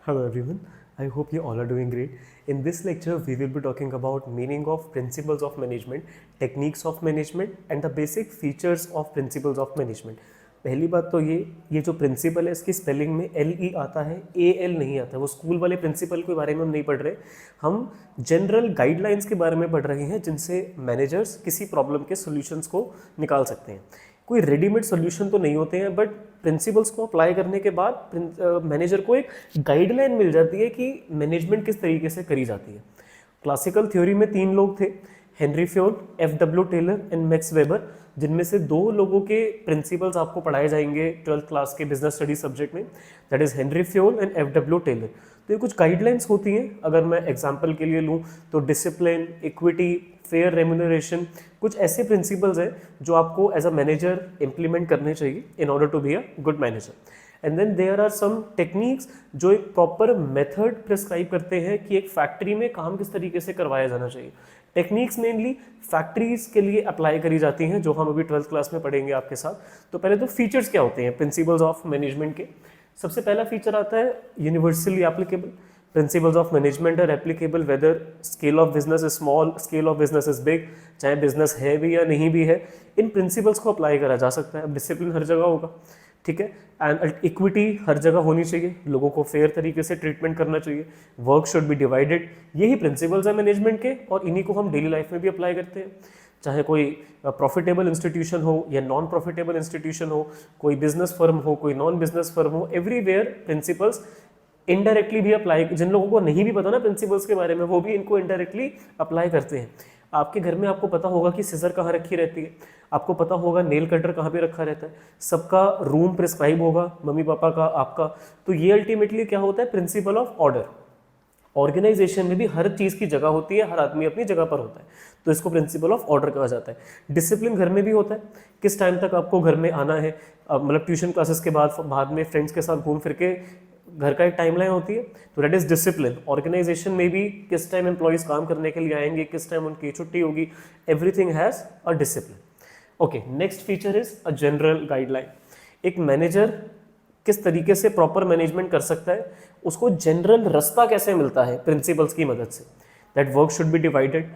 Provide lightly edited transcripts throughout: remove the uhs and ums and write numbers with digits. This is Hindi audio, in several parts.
Hello everyone, I hope you all are doing great. In this lecture, we will be talking about meaning of principles of management, techniques of management and the basic features of principles of management. पहली बात तो ये जो प्रिंसिपल है इसकी स्पेलिंग में एल ई आता है, ए एल नहीं आता है। वो स्कूल वाले प्रिंसिपल के बारे में हम नहीं पढ़ रहे, हम जनरल गाइडलाइंस के बारे में पढ़ रहे हैं जिनसे मैनेजर्स किसी प्रॉब्लम के सॉल्यूशंस को निकाल सकते हैं। कोई रेडीमेड सॉल्यूशन तो नहीं होते हैं, बट प्रिंसिपल्स को अप्लाई करने के बाद मैनेजर को एक गाइडलाइन मिल जाती है कि मैनेजमेंट किस तरीके से करी जाती है। क्लासिकल थ्योरी में 3 लोग थे, Henri Fayol, F W. Taylor and Max Weber, जिनमें से 2 लोगों के प्रिंसिपल्स आपको पढ़ाए जाएंगे 12th क्लास के बिजनेस स्टडी सब्जेक्ट में, that is Henri Fayol and F W. Taylor. तो ये कुछ गाइडलाइंस होती हैं, अगर मैं एग्जांपल के लिए लूँ तो डिसिप्लिन, इक्विटी, फेयर रेम्यूनरेशन, कुछ ऐसे प्रिंसिपल्स हैं जो आपको एज अ मैनेजर इंप्लीमेंट करने चाहिए in order to be a good manager. And then there are some techniques जो एक प्रॉपर मेथड प्रिस्क्राइब करते हैं कि एक फैक्ट्री में काम किस तरीके से करवाया जाना चाहिए। टेक्निक्स मेनली फैक्ट्रीज के लिए अप्लाई करी जाती हैं, जो हम अभी 12th क्लास में पढ़ेंगे आपके साथ। तो पहले तो फीचर्स क्या होते हैं प्रिंसिपल्स ऑफ मैनेजमेंट के। सबसे पहला फीचर आता है universally applicable. Principles of management are applicable whether scale of business is small, scale of business is big, चाहे बिजनेस है भी या नहीं भी है, इन प्रिंसिपल्स को अप्लाई करा जा सकता है। अब डिसिप्लिन हर जगह होगा, ठीक है, एंड इक्विटी हर जगह होनी चाहिए, लोगों को फेयर तरीके से ट्रीटमेंट करना चाहिए, वर्क शुड बी डिवाइडेड। यही प्रिंसिपल्स है मैनेजमेंट के, और इन्हीं को हम डेली लाइफ में भी अप्लाई करते हैं। चाहे कोई प्रॉफिटेबल इंस्टीट्यूशन हो या नॉन प्रॉफिटेबल इंस्टीट्यूशन हो, कोई बिजनेस फर्म हो, कोई नॉन बिजनेस फर्म हो, एवरीवेयर प्रिंसिपल्स इनडायरेक्टली भी अप्लाई, जिन लोगों को नहीं भी पता ना प्रिंसिपल्स के बारे में, वो भी इनको इनडायरेक्टली अप्लाई करते हैं। आपके घर में आपको पता होगा कि सीजर कहाँ रखी रहती है, आपको पता होगा नेल कटर कहाँ पे रखा रहता है, सबका रूम प्रिस्क्राइब होगा, मम्मी पापा का, आपका। तो ये अल्टीमेटली क्या होता है, प्रिंसिपल ऑफ ऑर्डर। ऑर्गेनाइजेशन में भी हर चीज़ की जगह होती है, हर आदमी अपनी जगह पर होता है, तो इसको प्रिंसिपल ऑफ ऑर्डर कहा जाता है। डिसिप्लिन घर में भी होता है, किस टाइम तक आपको घर में आना है, मतलब ट्यूशन क्लासेस के बाद में फ्रेंड्स के साथ घूम फिर के घर का एक टाइमलाइन होती है, तो दैट इज डिसिप्लिन। ऑर्गेनाइजेशन में भी किस टाइम एम्प्लॉइज काम करने के लिए आएंगे, किस टाइम उनकी छुट्टी होगी, everything has a discipline. Okay, next feature is a general guideline. एक मैनेजर किस तरीके से प्रॉपर मैनेजमेंट कर सकता है, उसको जनरल रास्ता कैसे मिलता है प्रिंसिपल्स की मदद से। That work should be divided,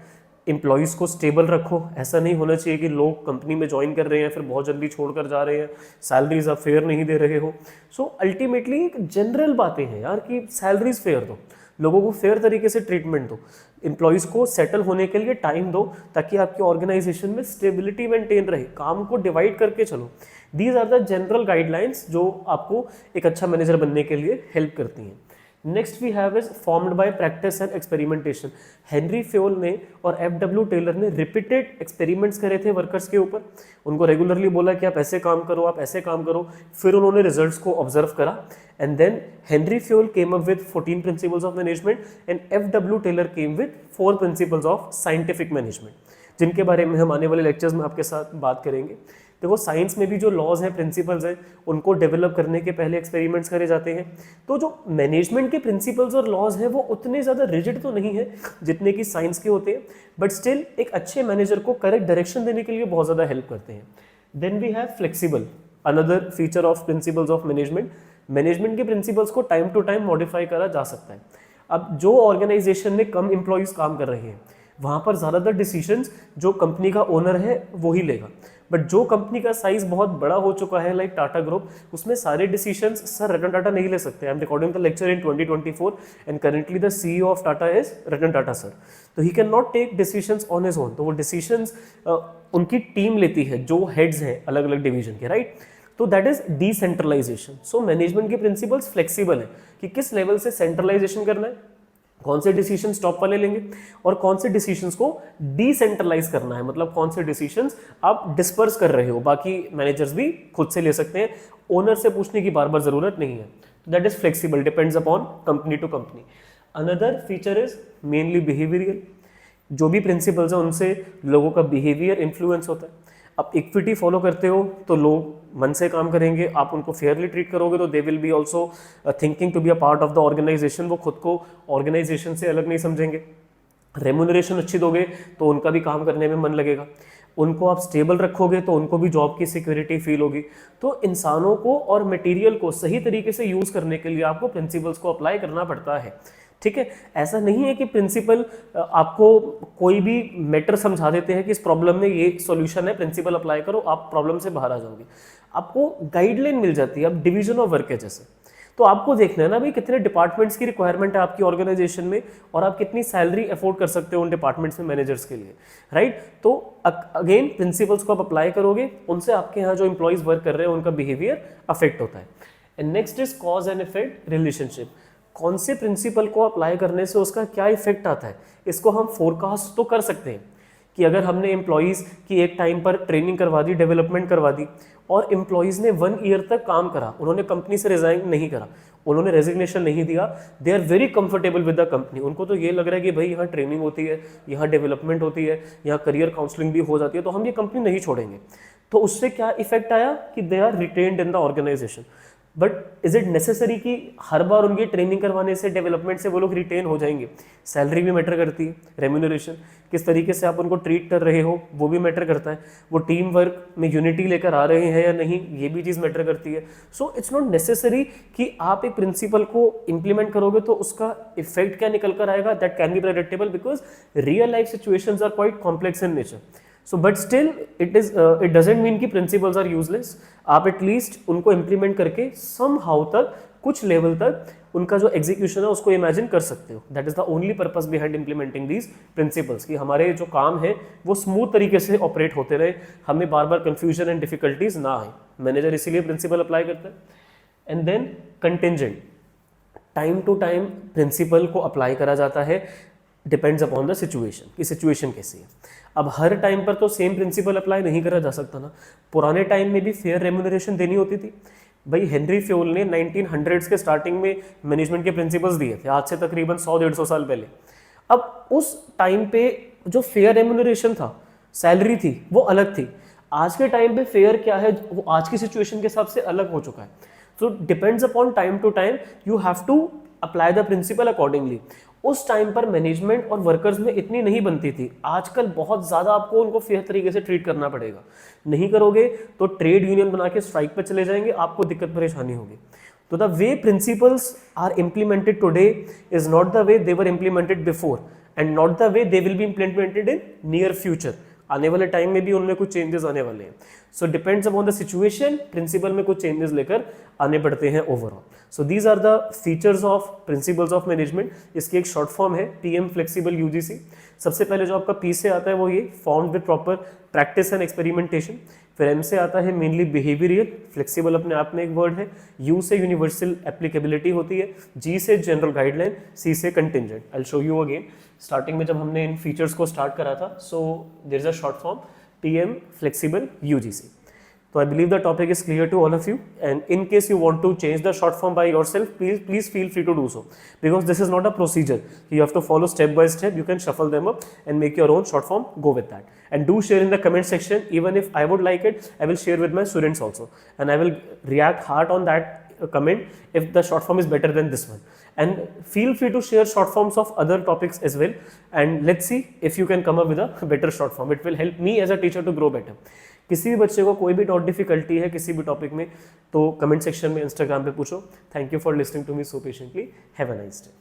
employees को स्टेबल रखो। ऐसा नहीं होना चाहिए कि लोग कंपनी में ज्वाइन कर रहे हैं फिर बहुत जल्दी छोड़कर जा रहे हैं, सैलरीज आप फेयर नहीं दे रहे हो। सो अल्टीमेटली एक जनरल बातें हैं यार कि सैलरीज फेयर दो, लोगों को फेयर तरीके से ट्रीटमेंट दो, एम्प्लॉयज़ को सेटल होने के लिए टाइम दो, ताकि आपके ऑर्गेनाइजेशन में स्टेबिलिटी मेंटेन रहे, काम को डिवाइड करके चलो। These are the general guidelines जो आपको एक अच्छा मैनेजर बनने के लिए हेल्प करती हैं। Next we have is formed by practice and experimentation. Henri Fayol ने और एफ.डब्ल्यू. टेलर ने रिपीटेड एक्सपेरिमेंट्स करे थे वर्कर्स के ऊपर, उनको रेगुलरली बोला कि आप ऐसे काम करो, आप ऐसे काम करो, फिर उन्होंने रिजल्ट्स को ऑब्जर्व करा। And then Henri Fayol came up with 14 principles of management and F W. Taylor came with 4 principles of scientific management, जिनके बारे में हम आने वाले लेक्चर्स में आपके साथ बात करेंगे। देखो साइंस में भी जो लॉज हैं, प्रिंसिपल्स हैं, उनको डेवलप करने के पहले एक्सपेरिमेंट्स करे जाते हैं। तो जो मैनेजमेंट के प्रिंसिपल्स और लॉज हैं वो उतने ज़्यादा रिजिड तो नहीं है जितने कि साइंस के होते हैं, बट स्टिल एक अच्छे मैनेजर को करेक्ट डायरेक्शन देने के लिए बहुत ज़्यादा हेल्प करते हैं। Then we have flexible, another feature of principles of management. Management के प्रिंसिपल्स को टाइम टू टाइम मॉडिफाई करा जा सकता है। अब जो ऑर्गेनाइजेशन में कम एम्प्लॉयज़ काम कर रहे हैं वहाँ पर ज़्यादातर डिसीजंस जो कंपनी का ओनर है वो ही लेगा, बट जो कंपनी का साइज बहुत बड़ा हो चुका है लाइक टाटा ग्रुप, उसमें सारे डिसीजंस सर रतन टाटा नहीं ले सकते। I am recording the lecture in 2024 and currently the CEO of Tata is Ratan Tata sir, तो he can not take decisions on his own. तो वो डिसीजंस उनकी टीम लेती है जो हेड्स हैं अलग अलग डिवीजन के, राइट। तो that is decentralisation. So management के प्रिंसिपल्स फ्लेक्सिबल है कि किस लेवल से सेंट्रलाइजेशन करना है, कौन से डिसीजन टॉप वाले लेंगे और कौन से डिसीजंस को डिसेंट्रलाइज करना है, मतलब कौन से डिसीजंस आप डिस्पर्स कर रहे हो, बाकी मैनेजर्स भी खुद से ले सकते हैं, ओनर से पूछने की बार बार जरूरत नहीं है। That is flexible, depends upon company to company. Another feature is mainly behavioural. जो भी प्रिंसिपल्स हैं उनसे लोगों का बिहेवियर इन्फ्लुएंस होता है। आप इक्विटी फॉलो करते हो तो लोग मन से काम करेंगे, आप उनको फेयरली ट्रीट करोगे तो they will be also thinking to be a part of the organisation, वो खुद को ऑर्गेनाइजेशन से अलग नहीं समझेंगे। रेम्यूनरेशन अच्छी दोगे तो उनका भी काम करने में मन लगेगा। उनको आप स्टेबल रखोगे तो उनको भी जॉब की सिक्योरिटी फील होगी। तो इंसानों को और मटेरियल को सही तरीके से यूज़ करने के लिए आपको प्रिंसिपल्स को अप्लाई करना पड़ता है, ठीक है। ऐसा नहीं है कि प्रिंसिपल आपको कोई भी मैटर समझा देते हैं कि इस प्रॉब्लम में ये सॉल्यूशन है, प्रिंसिपल अप्लाई करो, आप प्रॉब्लम से बाहर आ जाओगे। आपको गाइडलाइन मिल जाती है, अब डिवीजन ऑफ वर्क है जैसे, तो आपको देखना है ना भाई कितने डिपार्टमेंट्स की रिक्वायरमेंट है आपकी ऑर्गेनाइजेशन में, और आप कितनी सैलरी अफोर्ड कर सकते हो उन डिपार्टमेंट्स में मैनेजर्स के लिए, राइट। तो अगेन प्रिंसिपल्स को आप अप्लाई करोगे, उनसे आपके यहाँ जो इंप्लॉइज वर्क कर रहे हैं उनका बिहेवियर अफेक्ट होता है। And next is cause and effect relationship. कौन से प्रिंसिपल को अप्लाई करने से उसका क्या इफेक्ट आता है, इसको हम फोरकास्ट तो कर सकते हैं कि अगर हमने एम्प्लॉइज़ की एक टाइम पर ट्रेनिंग करवा दी, डेवलपमेंट करवा दी, और एम्प्लॉइज़ ने 1 ईयर तक काम करा, उन्होंने कंपनी से रिजाइन नहीं करा, उन्होंने रेजिग्नेशन नहीं दिया, they are very comfortable with the company, उनको तो ये लग रहा है कि भाई यहाँ ट्रेनिंग होती है, यहाँ डेवलपमेंट होती है, यहाँ करियर काउंसलिंग भी हो जाती है, तो हम ये कंपनी नहीं छोड़ेंगे। तो उससे क्या इफेक्ट आया कि they are retained in the organisation. But is it necessary कि हर बार उनकी ट्रेनिंग करवाने से, डेवलपमेंट से वो लोग रिटेन हो जाएंगे? सैलरी भी मैटर करती है, रेम्यूनरेशन, किस तरीके से आप उनको ट्रीट कर रहे हो वो भी मैटर करता है, वो टीम वर्क में यूनिटी लेकर आ रहे हैं या नहीं, ये भी चीज़ मैटर करती है। सो इट्स नॉट नेसेसरी कि आप एक प्रिंसिपल को इंप्लीमेंट करोगे तो उसका इफेक्ट क्या निकल कर आएगा, that can be predictable, because real life situations are quite complex in nature. So but still it doesn't mean कि प्रिंसिपल्स आर यूजलेस। आप एटलीस्ट उनको इम्प्लीमेंट करके सम हाउ तक, कुछ लेवल तक उनका जो एग्जीक्यूशन है उसको इमेजिन कर सकते हो। That is the only purpose behind implementing these principles, कि हमारे जो काम है वो स्मूथ तरीके से ऑपरेट होते रहे, हमें बार बार कंफ्यूजन एंड डिफिकल्टीज ना आए। मैनेजर इसीलिए प्रिंसिपल अप्लाई करता है। And then contingent, time to time principle को अप्लाई करा जाता है, डिपेंड्स अपॉन द सिचुएशन, कि सिचुएशन कैसी है। अब हर टाइम पर तो सेम प्रिंसिपल अप्लाई नहीं करा जा सकता ना। पुराने टाइम में भी फेयर रेम्यूनरेशन देनी होती थी भाई। हेनरी फ्योल ने 1900s के स्टार्टिंग में मैनेजमेंट के प्रिंसिपल्स दिए थे, आज से तकरीबन 100-150 साल पहले। अब उस टाइम पे जो फेयर रेम्यूनरेशन था, सैलरी थी, वो अलग थी। आज के टाइम पे फेयर क्या है वो आज की सिचुएशन के हिसाब से अलग हो चुका है। So depends upon time to time, you have to apply the principle accordingly. उस टाइम पर मैनेजमेंट और वर्कर्स में इतनी नहीं बनती थी, आजकल बहुत ज़्यादा आपको उनको फेयर तरीके से ट्रीट करना पड़ेगा। नहीं करोगे तो ट्रेड यूनियन बना के स्ट्राइक पर चले जाएंगे, आपको दिक्कत परेशानी होगी। तो the way principles are implemented today is not the way they were implemented before, and not the way they will be implemented in near future. आने वाले टाइम में भी उनमें कुछ चेंजेस आने वाले हैं। So depends upon the situation, principle में कुछ चेंजेस लेकर आने पड़ते हैं overall. So these are the features of principles of management. इसकी एक शॉर्ट फॉर्म है पीएम फ्लेक्सिबल यूजीसी। सबसे पहले जो आपका पी से आता है वो ये formed with proper practice and experimentation. फिर एम से आता है मेनली बिहेवियरियल, फ्लेक्सिबल अपने आप में एक वर्ड है। यू से यूनिवर्सल एप्लीकेबिलिटी होती है। जी से जनरल गाइडलाइन, सी से contingent. I will show you again. Starting में जब हमने इन फीचर्स को स्टार्ट करा था, so there is a short form PM flexible UGC. So I believe the topic is clear to all of you, and in case you want to change the short form by yourself, please feel free to do so, because this is not a procedure. You have to follow step by step. You can shuffle them up and make your own short form, go with that. And do share in the comment section. Even if I would like it, I will share with my students also, and I will react hard on that comment if the short form is better than this one. And feel free to share short forms of other topics as well, and let's see if you can come up with a better short form. It will help me as a teacher to grow better. किसी भी बच्चे को कोई भी डिफिकल्टी है किसी भी टॉपिक में, तो कमेंट सेक्शन में इंस्टाग्राम पे पूछो। Thank you for listening to me so patiently. Have a nice day.